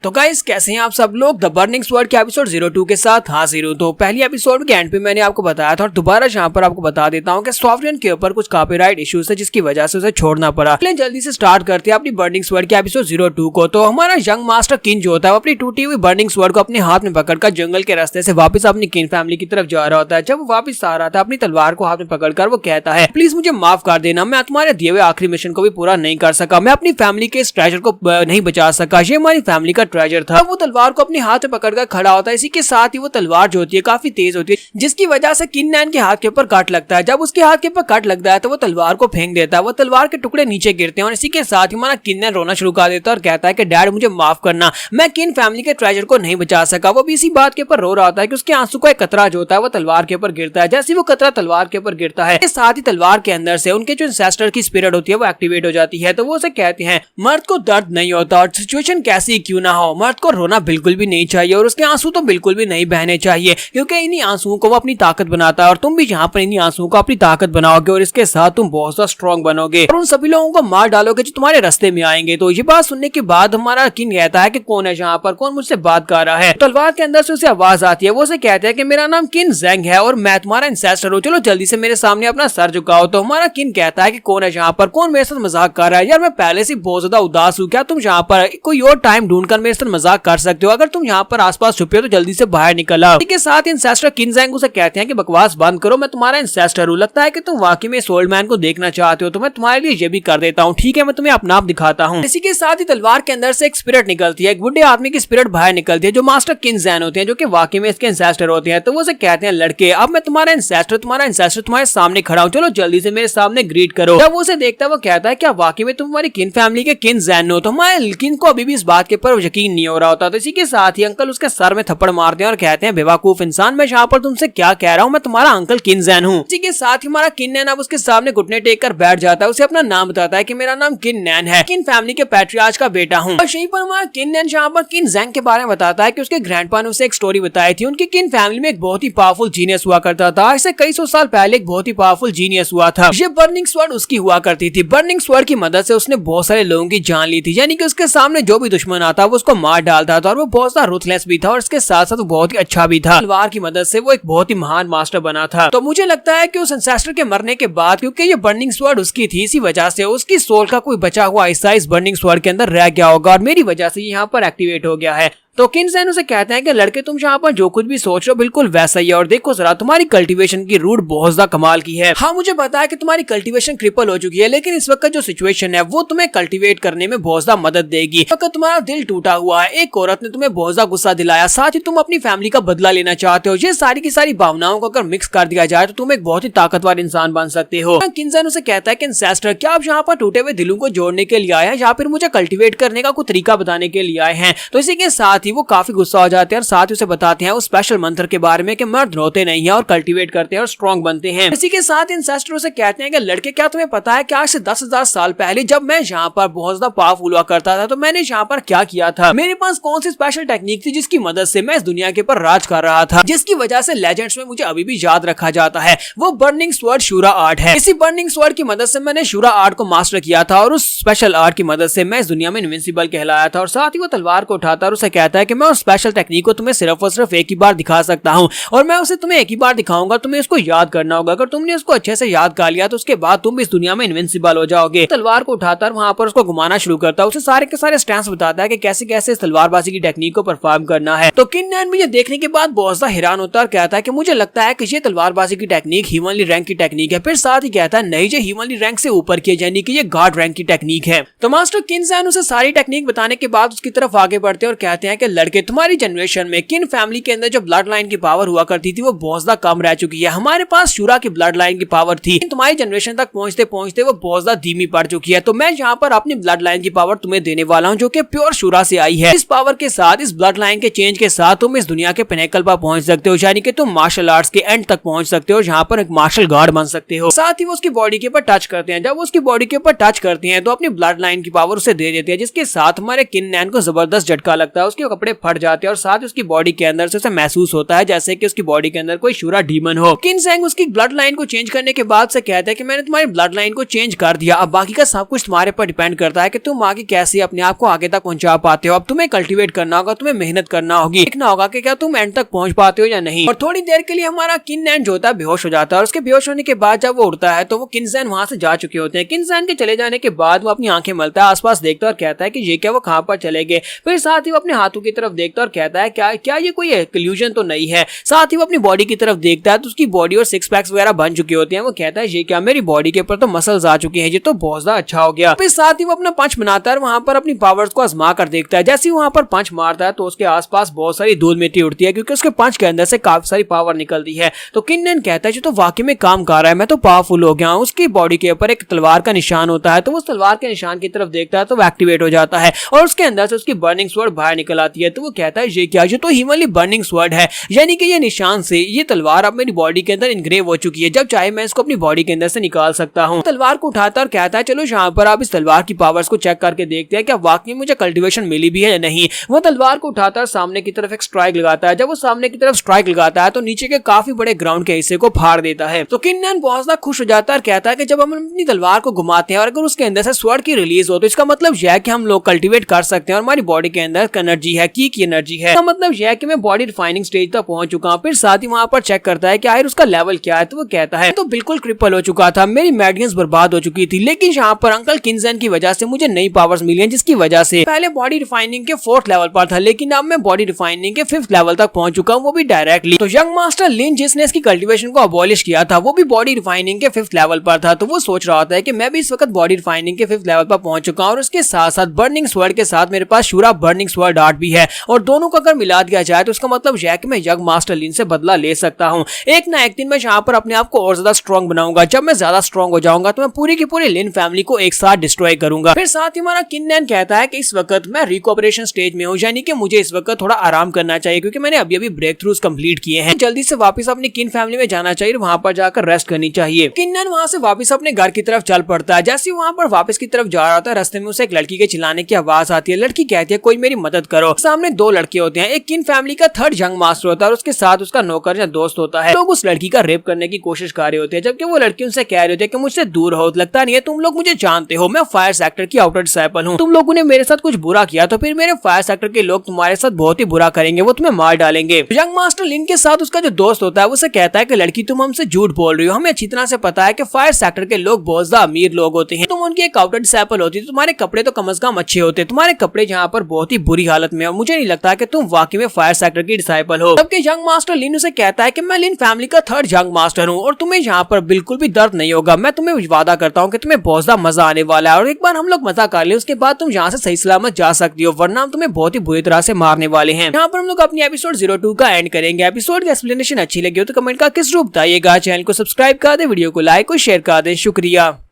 तो गाइस कैसे हैं आप सब लोग। द बर्निंग स्वॉर्ड के एपिसोड 02 के साथ हाजिर हूं। तो पहली एपिसोड के एंड पे मैंने आपको बताया था और दोबारा यहाँ पर आपको बता देता हूं कि सॉफ्टवेयर के ऊपर कुछ कॉपीराइट इश्यूज है जिसकी वजह से उसे छोड़ना पड़ा। चलिए जल्दी से स्टार्ट करते हैं अपनी बर्निंग स्वॉर्ड के एपिसोड 02 को। तो हमारा यंग मास्टर किन जो होता है वो अपनी टूटी हुई बर्निंग स्वॉर्ड को अपने हाथ में पकड़कर जंगल के रास्ते से वापस अपनी किन फैमिली की तरफ जा रहा होता है। जब वो वापस आ रहा था अपनी तलवार को हाथ में पकड़कर वो कहता है, प्लीज मुझे माफ कर देना, मैं तुम्हारे दिए हुए आखिरी मिशन को भी पूरा नहीं कर सका, मैं अपनी फैमिली के इस ट्रेजर को नहीं बचा सका, ये हमारी फैमिली का ट्रेजर था। वो तलवार को अपने हाथ में पकड़कर खड़ा होता है। इसी के साथ ही वो तलवार जो होती है काफी तेज होती है जिसकी वजह से किन नैन के हाथ के ऊपर कट लगता है। जब उसके हाथ के ऊपर कट लगता है तो वो तलवार को फेंक देता है। वो तलवार के टुकड़े नीचे गिरते हैं और इसी के साथ ही हमारा किन नैन रोना शुरू कर देता है और कहता है कि डैड मुझे माफ करना, मैं किन फैमिली के ट्रेजर को नहीं बचा सका। वो भी इसी बात के ऊपर रो रहा होता है कि उसके आंसू का एक कतरा जो होता है वो तलवार के ऊपर गिरता है। जैसे वो कतरा तलवार के ऊपर गिरता है इसके साथ ही तलवार के अंदर से उनके जो इंसेस्टर की स्पिरिट होती है वो एक्टिवेट हो जाती है। तो वो उसे कहते हैं मर्द को दर्द नहीं होता और सिचुएशन कैसी क्यों ना हो, मर्द को रोना बिल्कुल भी नहीं चाहिए और उसके आंसू तो बिल्कुल भी नहीं बहने चाहिए क्योंकि इन्हीं आंसुओं को वो अपनी ताकत बनाता है और तुम भी यहाँ पर इन्हीं आंसुओं को अपनी ताकत बनाओगे और इसके साथ तुम बहुत ज्यादा स्ट्रॉन्ग बनोगे और उन सभी लोगों को मार डालोगे जो तुम्हारे रास्ते में आएंगे। तो ये बात सुनने के बाद हमारा किन कहता है कि कौन है यहाँ पर, कौन मुझसे बात कर रहा है। तलवार के अंदर से उसे आवाज आती है। वो उसे कहते हैं कि मेरा नाम किन ज़ेंग है और मैं तुम्हारा इंसेस्टर हूँ, चलो जल्दी से मेरे सामने अपना सर झुकाओ। तो हमारा किन कहता है कि कौन है यहाँ पर, कौन मेरे साथ मजाक कर रहा है, यार मैं पहले से बहुत ज्यादा उदास हूँ, क्या तुम यहाँ पर कोई और टाइम ढूंढकर मेरे साथ मजाक कर सकते हो, अगर तुम यहाँ पर आसपास छुपे हो तो जल्दी से बाहर निकल आओ। इसके साथ इंसेस्टर किन ज़ेंग उसे कहते हैं कि बकवास बंद करो, मैं तुम्हारा इंसेस्टर हूँ, लगता है कि तुम वाकई में इस ओल्ड मैन को देखना चाहते हो तो मैं तुम्हारे लिए ये भी कर देता हूँ, ठीक है मैं तुम्हें अपना आप दिखाता हूँ। इसी के साथ ही तलवार के अंदर से एक स्पिरिट निकलती है, एक बुढ़े आदमी की स्पिरिट बाहर निकलती है जो मास्टर किन ज़ेंग होते हैं जो कि वाकई में इसके इंसेस्टर होते हैं। तो वो उसे कहते हैं लड़के अब मैं तुम्हारा इंसेस्टर तुम्हारे सामने खड़ा हूँ, चलो जल्दी से मेरे सामने ग्रीट करो। जब वो उसे देखता है वो कहता है क्या वाकई में तुम हमारी किन फैमिली के किन ज़ेंग हो। तो हमारे किन को अभी भी इस बात के ऊपर यकीन नहीं हो रहा होता। तो इसी के साथ ही अंकल उसके सर में थप्पड़ मारते हैं और कहते हैं बेवकूफ इंसान, मैं यहाँ पर तुमसे क्या कह रहा हूँ, मैं तुम्हारा अंकल किन ज़ेंग हूँ। इसी के साथ ही हमारा किन नैन अब उसके सामने घुटने टेक कर बैठ जाता है, उसे अपना नाम बताता है कि मेरा नाम किन नैन है, किन फैमिली के पैट्रियार्च का बेटा हूँ। और यहीं पर हमारा किन नैन यहाँ पर किन ज़ेंग के बारे में बताता है कि उसके ग्रैंडपा ने उसे एक स्टोरी बताई थी। उनकी किन फैमिली में एक बहुत ही पावरफुल जीनियस हुआ करता था, ऐसे कई सौ साल पहले एक बहुत ही पावरफुल जीनियस हुआ था। ये बर्निंग स्वॉर्ड उसकी हुआ करती थी। बर्निंग स्वॉर्ड की मदद से उसने बहुत सारे लोगों की जान ली थी, यानी कि उसके सामने जो भी दुश्मन आता वो उसको मार डालता था और वो बहुत सारा रुथलेस भी था और इसके साथ साथ बहुत ही अच्छा भी था। तलवार की मदद से वो एक बहुत ही महान मास्टर बना था। तो मुझे लगता है कि उस इंसेस्टर के मरने के बाद क्योंकि ये बर्निंग स्वॉर्ड उसकी थी, इसी वजह से उसकी सोल का कोई बचा हुआ हिस्सा इस बर्निंग स्वॉर्ड के अंदर रह गया होगा और मेरी वजह से यहाँ पर एक्टिवेट हो गया है। तो किन ज़ेंग उसे कहते हैं कि लड़के तुम यहाँ पर जो कुछ भी सोच रहे हो बिल्कुल वैसा ही है और देखो जरा तुम्हारी कल्टीवेशन की रूट बहुत ज्यादा कमाल की है। हाँ मुझे पता है कि तुम्हारी कल्टीवेशन क्रिपल हो चुकी है लेकिन इस वक्त जो सिचुएशन है वो तुम्हें कल्टीवेट करने में बहुत ज्यादा मदद देगी। अगर तुम्हारा दिल टूटा हुआ है, एक औरत ने तुम्हें बहुत ज्यादा गुस्सा दिलाया, साथ ही तुम अपनी फैमिली का बदला लेना चाहते हो, ये सारी की सारी भावनाओं को अगर मिक्स कर दिया जाए तो तुम एक बहुत ही ताकतवर इंसान बन सकते हो। किन ज़ेंग उसे कहता है कि इंसेस्टर क्या आप यहाँ पर टूटे हुए दिलों को जोड़ने के लिए आए हैं या फिर मुझे कल्टीवेट करने का कोई तरीका बताने के लिए आए हैं। तो इसी के साथ ही वो काफी गुस्सा जाते हैं और साथ ही उसे बताते हैं उस स्पेशल मंत्र के बारे में कि मर्द रोते नहीं है और कल्टीवेट करते हैं और स्ट्रॉन्ग बनते हैं। इसी के साथ इंसेस्टर उसे कहते हैं कि लड़के क्या तुम्हें पता है कि आज से 10,000 साल पहले जब मैं यहाँ पर बहुत ज्यादा पावरफुल हुआ करता था तो मैंने यहाँ पर क्या किया था, मेरे पास कौन सी स्पेशल टेक्निक थी जिसकी मदद से मैं इस दुनिया के ऊपर राज कर रहा था, जिसकी वजह से लेजेंड्स में मुझे अभी भी याद रखा जाता है। वो बर्निंग स्वॉर्ड शूरा आर्ट है। इसी बर्निंग स्वॉर्ड की मदद से मैंने शूरा आर्ट को मास्टर किया था और उस स्पेशल आर्ट की मदद से मैं इस दुनिया में इनविंसिबल कहलाया था। और साथ ही वो तलवार को उठाता है और उसे कहता है कि मैं उस स्पेशल टेक्निक को तुम्हें सिर्फ और सिर्फ एक ही बार दिखा सकता हूँ और मैं उसे तुम्हें एक ही बार दिखाऊंगा, तुम्हें इसको याद करना होगा। अगर तुमने उसको अच्छे से याद कर लिया तो उसके बाद तुम इस दुनिया में इनविंसिबल हो जाओगे। तलवार को उठाकर वहां पर उसको घुमाना शुरू करता है, उसे सारे के सारे स्टैंस बताता है कि कैसे कैसे इस तलवारबाजी की टेक्निक को परफॉर्म करना है। तो किन नैन मुझे देखने के बाद बहुत ज्यादा हैरान होता है और कहता है कि मुझे लगता है कि ये तलवारबाजी की टेक्निक ह्यूमनली रैंक की टेक्निक है। फिर साथ ही कहता है नहीं, ये ह्यूमनली रैंक से ऊपर की यानी कि ये गॉड रैंक की टेक्निक है। तो मास्टर किन ज़ेंग उसे सारी टेक्निक बताने के बाद उसकी तरफ आगे बढ़ते हैं और कहते हैं कि लड़के तुम्हारी जनरेशन में किन फैमिली के अंदर जो ब्लड लाइन की पावर हुआ करती थी वो बहुत ज्यादा कम रह चुकी है। हमारे पास शूरा की ब्लड लाइन की पावर थी, तुम्हारी जनरेशन तक पहुंचते पहुंचते वो बहुत ज्यादा धीमी पड़ चुकी है। तो मैं यहाँ पर अपनी ब्लड लाइन की पावर तुम्हें देने वाला हूँ जो कि प्योर शूरा से आई है। इस पावर के साथ, इस ब्लड लाइन के चेंज के साथ तुम इस दुनिया के पिनेकल पर पहुंच सकते हो, यानी कि तुम मार्शल आर्ट्स के एंड तक पहुंच सकते हो, जहाँ पर एक मार्शल गार्ड बन सकते हो। साथ ही वो उसकी बॉडी के ऊपर टच करते हैं। जब वो उसकी बॉडी के ऊपर टच करते हैं तो अपनी ब्लड लाइन की पावर उसे दे देते हैं, जिसके साथ हमारे किन नैन को जबरदस्त झटका लगता है। उसके उसके कपड़े फट जाते हैं और साथ उसकी बॉडी के अंदर से उसे महसूस होता है जैसे कि उसकी बॉडी के अंदर कोई शुरा डीमन हो। किनसेंग उसकी ब्लड लाइन को चेंज करने के बाद से कहता है कि मैंने तुम्हारी ब्लड लाइन को चेंज कर दिया, अब बाकी का सब कुछ तुम्हारे पर डिपेंड करता है कि तुम आगे कैसे अपने आप को आगे तक पहुंचा पाते हो। अब तुम्हें कल्टीवेट करना होगा, तुम्हें मेहनत करना होगी, देखना होगा कि क्या तुम एंड तक पहुंच पाते हो या नहीं। और थोड़ी देर के लिए हमारा किनसेन जो होता है बेहोश हो जाता है और उसके बेहोश होने के बाद जब वो उठता है तो वो किनसेन वहां से जा चुके होते हैं। किनसेन के चले जाने के बाद वो अपनी आंखें मलता है, आसपास देखता है और कहता है कि ये क्या वो कहां पर चले गए। फिर साथ ही वो अपने हाथों की तरफ देखता है और कहता है क्या ये कोई इल्यूजन तो नहीं है। साथ ही वो अपनी बॉडी की तरफ देखता है तो उसकी बॉडी और सिक्स पैक्स वगैरह बन चुके होते हैं। वो कहता है ये क्या, मेरी बॉडी के ऊपर तो मसल्स आ चुके हैं, ये तो बहुत ज्यादा अच्छा हो गया। फिर साथ ही वो अपना पंच बनाता है, वहां पर अपनी पावर्स को आजमा कर देखता है। जैसे ही वहां पर पंच मारता है तो उसके आसपास बहुत सारी धूल मिट्टी उड़ती है क्योंकि उसके पंच के अंदर से काफी सारी पावर निकलती है। तो किनसेन कहता है जो तो वाकई में काम कर रहा है, मैं तो पावरफुल हो गया हूँ। उसकी बॉडी के ऊपर एक तलवार का निशान होता है तो वो तलवार के निशान की तरफ देखता है तो वो एक्टिवेट हो जाता है और उसके अंदर से उसकी बर्निंग स्वॉर्ड बाहर निकल आती है। तो वो कहता है ये क्या, ये तो हिमनली बर्निंग स्वॉर्ड है, यानी कि ये निशान से ये तलवार अब मेरी बॉडी के अंदर इनग्रेव हो चुकी है, जब चाहे मैं इसको अपनी बॉडी के अंदर से निकाल सकता हूँ। तलवार को उठाता और कहता है चलो यहाँ पर आप इस तलवार की पावर्स को चेक करके देखते हैं क्या वाकई मुझे कल्टीवेशन मिली भी है या नहीं। वो तलवार को उठाता है, सामने की तरफ एक स्ट्राइक लगाता है। जब वो सामने की तरफ स्ट्राइक लगाता है तो नीचे के काफी बड़े ग्राउंड के हिस्से को फाड़ देता है। तो किनसेन बहुत ज्यादा खुश हो जाता है और कहता है कि जब हम अपनी तलवार को घुमाते हैं और अगर उसके अंदर से स्वॉर्ड की रिलीज हो तो इसका मतलब यह है कि हम लोग कल्टीवेट कर सकते हैं और हमारी बॉडी के अंदर एनर्जी है, की एनर्जी है। इसका मतलब यह है कि मैं बॉडी रिफाइनिंग स्टेज तक पहुंच चुका हूं। फिर साथ ही वहां पर चेक करता है कि आखिर उसका लेवल क्या है। तो वो कहता है तो बिल्कुल क्रिपल हो चुका था, मेरी मेडियंस बर्बाद हो चुकी थी, लेकिन यहाँ पर अंकल किनसेन की वजह से मुझे नई पावर्स मिली हैं जिसकी वजह से पहले बॉडी रिफाइनिंग के 4th लेवल पर था लेकिन अब मैं बॉडी रिफाइनिंग के 5th लेवल तक पहुंच चुका हूँ, वो भी डायरेक्टली। तो यंग मास्टर लिन जिसने इसकी कल्टीवेशन को अबॉलिश किया था वो भी बॉडी रिफाइनिंग के 5th लेवल पर था। तो वो सोच रहा था कि मैं भी इस वक्त बॉडी रिफाइनिंग के 5th लेवल पर पहुंच चुका हूं और उसके साथ साथ बर्निंग स्वॉर्ड के साथ मेरे पास शुरा बर्निंग स्वॉर्ड आर्ट भी है और दोनों को अगर मिला दिया जाए तो उसका मतलब यह है कि मैं यंग मास्टर लिन से बदला ले सकता हूं। एक ना एक दिन मैं यहाँ पर अपने आप को और ज्यादा स्ट्रॉन्ग बनाऊंगा। जब मैं ज्यादा स्ट्रॉन्ग हो जाऊंगा तो मैं पूरी की पूरी लिन फैमिली को एक साथ डिस्ट्रॉय करूंगा। फिर साथ ही हमारा किनसेन कहता है कि इस वक्त मैं रिकॉपरेशन स्टेज में हूँ, यानी कि मुझे इस वक्त थोड़ा आराम करना चाहिए क्योंकि मैंने अभी अभी ब्रेक थ्रूज कंप्लीट किए हैं। जल्दी से वापस अपनी किन फैमिली में जाना चाहिए, वहां पर जाकर रेस्ट करनी चाहिए। किनसेन वहां से वापस अपने घर की तरफ चल पड़ता है। जैसे वहां पर वापस की तरफ जा रहा था रास्ते में उसे एक लड़की के चिल्लाने की आवाज आती है। लड़की कहती है कोई मेरी मदद करो। सामने 2 लड़के होते हैं, एक किन फैमिली का 3rd यंग मास्टर होता है और उसके साथ उसका नौकर या दोस्त होता है। लोग उस लड़की का रेप करने की कोशिश कर रहे होते हैं जबकि वो लड़की उनसे कह रही होती है कि मुझसे दूर हो, लगता नहीं है तुम लोग मुझे जानते हो, मैं फायर सेक्टर की आउटर डिसाइपल हूँ, तुम लोगों ने मेरे साथ कुछ बुरा किया तो फिर मेरे फायर सेक्टर के लोग तुम्हारे साथ बहुत ही बुरा करेंगे, वो तुम्हें मार डालेंगे। यंग मास्टर लिन के साथ उसका जो दोस्त होता है उसे कहता है कि लड़की तुम हमसे झूठ बोल रही हो, हमें अच्छी तरह से पता है कि फायर सेक्टर के लोग बहुत ज्यादा अमीर लोग होते हैं, तुम उनकी एक आउटर डिसाइपल होती, तुम्हारे कपड़े तो कम से कम अच्छे होते, तुम्हारे कपड़े यहाँ पर बहुत ही बुरी हालत में, और मुझे नहीं लगता कि तुम वाकई में फायर सेक्टर की डिसाइपल हो। जबकि यंग मास्टर लिन उसे कहता है कि मैं लिन फैमिली का 3rd यंग मास्टर हूँ और तुम्हें यहाँ पर बिल्कुल भी दर्द नहीं होगा, मैं तुम्हें वादा करता हूँ कि तुम्हें बहुत ज्यादा मजा आने वाला है और एक बार हम लोग मजा कर ले उसके बाद तुम यहाँ से सही सलामत जा सकती हो, वरना हम तुम्हें बहुत ही बुरी तरह से मारने वाले हैं। यहाँ पर हम लोग अपनी एपिसोड 02 का एंड करेंगे। एपिसोड की एक्सप्लेनेशन अच्छी लगी हो तो कमेंट का किस रूप बताइएगा, चैनल को सब्सक्राइब कर दे, वीडियो को लाइक और शेयर कर दे। शुक्रिया।